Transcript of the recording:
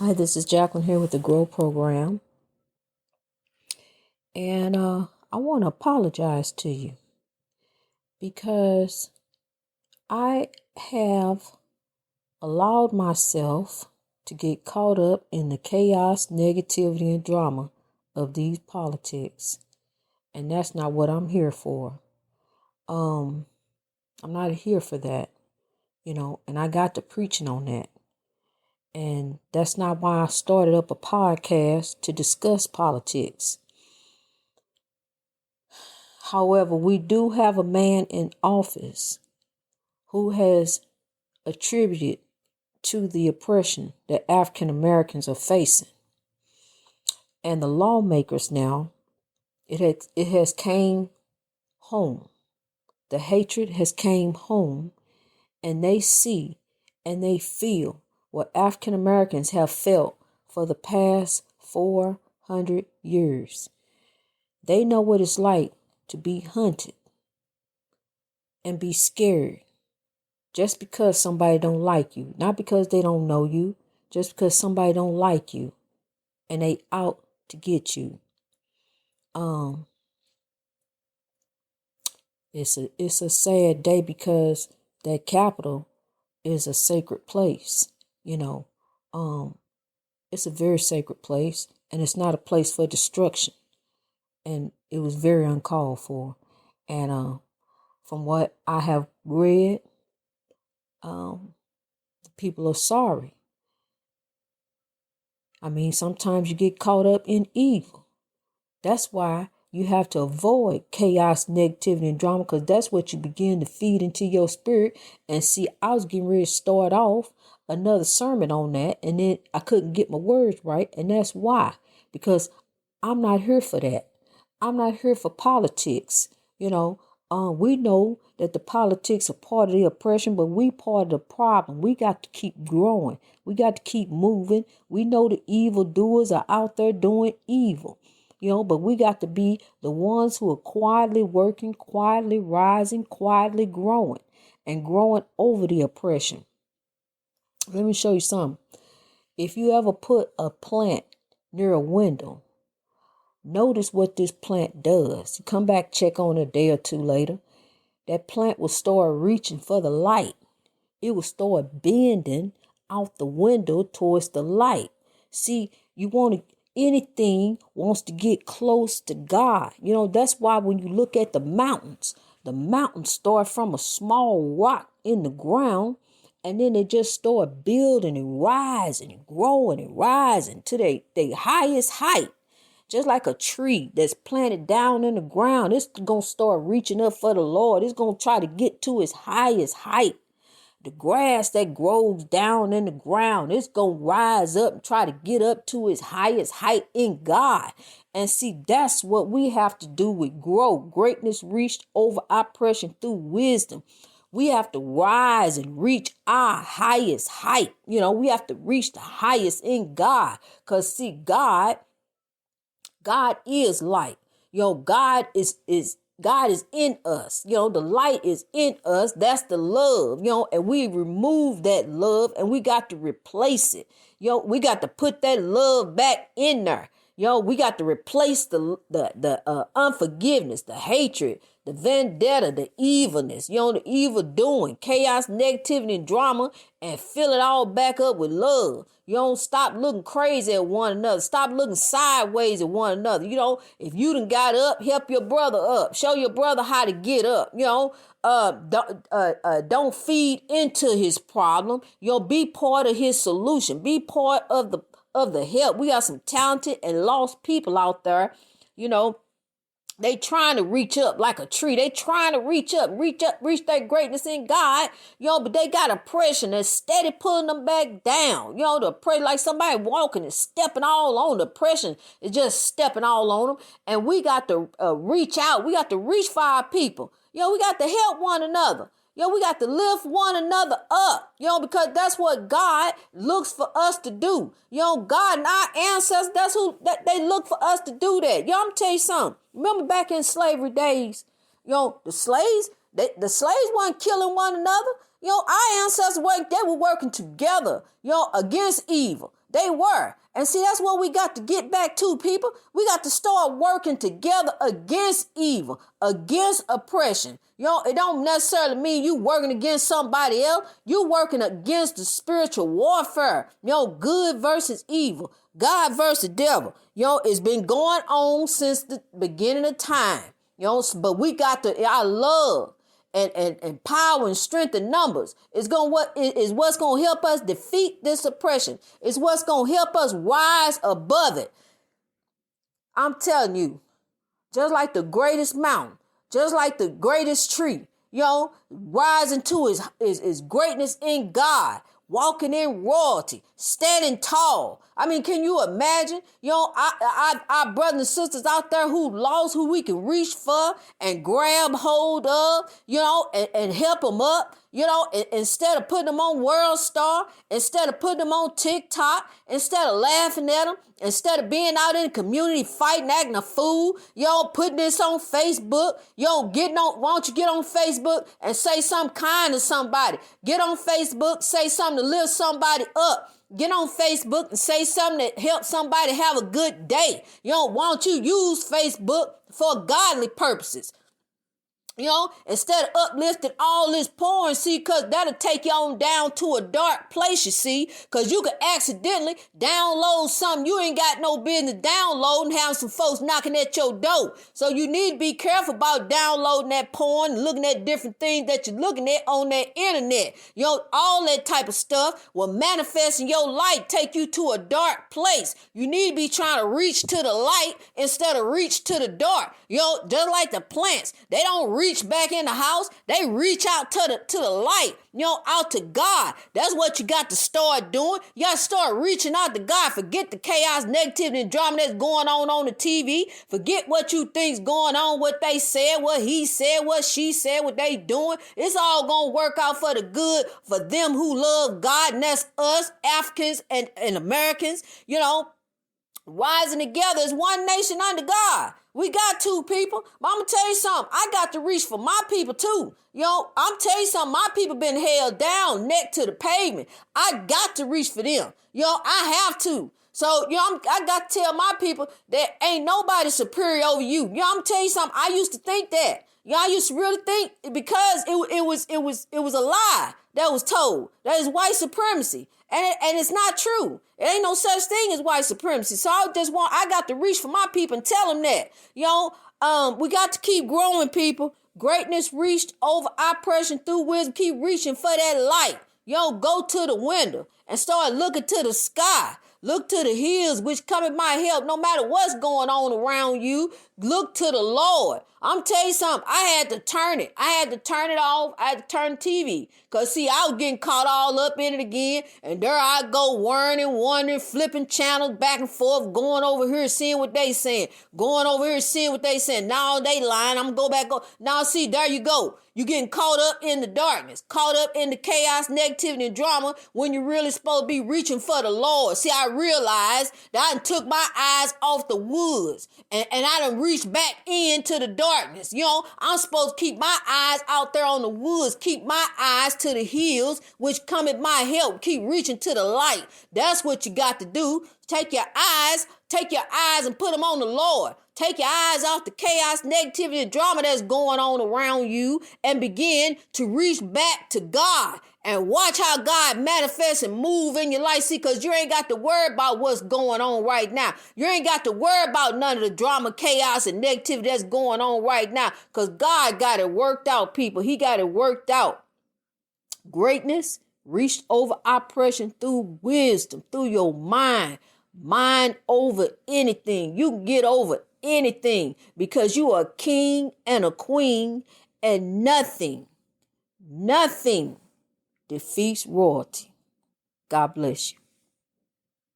Hi, this is Jacqueline here with the Grow Program. And I want to apologize to you because I have allowed myself to get caught up in the chaos, negativity, and drama of these politics. And that's not what I'm here for. I'm not here for that, and I got to preaching on that. And that's not why I started up a podcast to discuss politics. However, we do have a man in office who has attributed to the oppression that African Americans are facing. And the lawmakers now, it has came home. The hatred has came home, and they see and they feel what African Americans have felt for the past 400 years. They know what it's like to be hunted and be scared just because somebody don't like you, not because they don't know you, just because somebody don't like you and they out to get you. It's a sad day because that Capitol is a sacred place, it's a very sacred place, and it's not a place for destruction. And it was very uncalled for. And from what I have read, the people are sorry. I mean, sometimes you get caught up in evil. That's why you have to avoid chaos, negativity, and drama, because that's what you begin to feed into your spirit. And see, I was getting ready to start off another sermon on that, and then I couldn't get my words right. And that's why, because I'm not here for that. I'm not here for politics. We know that the politics are part of the oppression, but we part of the problem. We got to keep growing. We got to keep moving. We know the evildoers are out there doing evil, but we got to be the ones who are quietly working, quietly rising, quietly growing, and growing over the oppression. Let me show you something. If you ever put a plant near a window, notice what this plant does. You come back, check on it a day or two later. That plant will start reaching for the light. It will start bending out the window towards the light. See, anything wants to get close to God. That's why when you look at the mountains start from a small rock in the ground, and then they just start building and rising and growing and rising to their highest height. Just like a tree that's planted down in the ground, it's going to start reaching up for the Lord. It's going to try to get to its highest height. The grass that grows down in the ground, it's going to rise up and try to get up to its highest height in God. And see, that's what we have to do with grow. Greatness reached over oppression through wisdom. We have to rise and reach our highest height. We have to reach the highest in God. Because see, God is light. God is in us. The light is in us. That's the love, and we remove that love and we got to replace it. We got to put that love back in there. We got to replace the unforgiveness, the hatred, the vendetta, the evilness, the evil doing, chaos, negativity, and drama, and fill it all back up with love. Stop looking crazy at one another. Stop looking sideways at one another. If you done got up, help your brother up. Show your brother how to get up. Don't feed into his problem. Be part of his solution. Be part of the help. We got some talented and lost people out there. They trying to reach up like a tree. They trying to reach their greatness in God. But they got oppression that's steady pulling them back down. The oppression, like somebody walking and stepping all on the oppression is just stepping all on them. And we got to reach out. We got to reach for our people. We got to help one another. We got to lift one another up, because that's what God looks for us to do. God and our ancestors, that they look for us to do that. I'm going to tell you something. Remember back in slavery days, the slaves weren't killing one another. Our ancestors they were working together, against evil. They were. And see, that's what we got to get back to, people. We got to start working together against evil, against oppression. It don't necessarily mean you working against somebody else. You working against the spiritual warfare. Good versus evil, God versus devil. It's been going on since the beginning of time. But we got to, I love and power and strength in numbers is what's going to help us defeat this oppression. It's what's going to help us rise above it. I'm telling you, just like the greatest mountain, just like the greatest tree, rising to his greatness in God, walking in royalty, standing tall. I mean, can you imagine? Our brothers and sisters out there who lost, who we can reach for and grab hold of, and help them up. Instead of putting them on World Star, instead of putting them on TikTok, instead of laughing at them, instead of being out in the community fighting, acting a fool, putting this on Facebook, why don't you get on Facebook and say something kind to somebody? Get on Facebook, say something to lift somebody up. Get on Facebook and say something that helps somebody have a good day. Why don't you use Facebook for godly purposes? Instead of uplifting all this porn, see, because that'll take you on down to a dark place, you see, because you could accidentally download something you ain't got no business downloading, have some folks knocking at your door. So you need to be careful about downloading that porn, looking at different things that you're looking at on that internet. All that type of stuff will manifest in your light, take you to a dark place. You need to be trying to reach to the light instead of reach to the dark. Just like the plants, they don't reach back in the house, they reach out to the light, out to God. That's what you got to start doing. You got to start reaching out to God. Forget the chaos, negativity, and drama that's going on the TV. Forget what you think's going on, what they said, what he said, what she said, what they doing. It's all gonna work out for the good for them who love God, and that's us, Africans and Americans, rising together as one nation under God. We got two people. But I'm going to tell you something. I got to reach for my people too. I'm telling you something. My people been held down, neck to the pavement. I got to reach for them. I have to. So, I got to tell my people that ain't nobody superior over you. I'm telling you something. I used to think that. I used to really think because it was a lie that was told. That is white supremacy. And it's not true. It ain't no such thing as white supremacy. So I got to reach for my people and tell them that. We got to keep growing, people. Greatness reached over oppression through wisdom. Keep reaching for that light. Go to the window and start looking to the sky. Look to the hills, which cometh my help. No matter what's going on around you, look to the Lord. I'm telling you something. I had to turn it. I had to turn it off. I had to turn the TV. Because, see, I was getting caught all up in it again. And there I go, whirring, wondering, flipping channels back and forth, going over here, seeing what they saying. Going over here, seeing what they saying. Now they lying. I'm going to go back. Now, see, there you go. You getting caught up in the darkness, caught up in the chaos, negativity, and drama when you're really supposed to be reaching for the Lord. See, I realized that I done took my eyes off the woods and I done reached back into the darkness. I'm supposed to keep my eyes out there on the woods, keep my eyes to the hills, which cometh my help, keep reaching to the light. That's what you got to do. Take your eyes and put them on the Lord. Take your eyes off the chaos, negativity, and drama that's going on around you and begin to reach back to God and watch how God manifests and move in your life. See, because you ain't got to worry about what's going on right now. You ain't got to worry about none of the drama, chaos, and negativity that's going on right now because God got it worked out, people. He got it worked out. Greatness reached over oppression through wisdom, through your mind over anything. You can get over anything because you are a king and a queen and nothing defeats royalty. God bless you.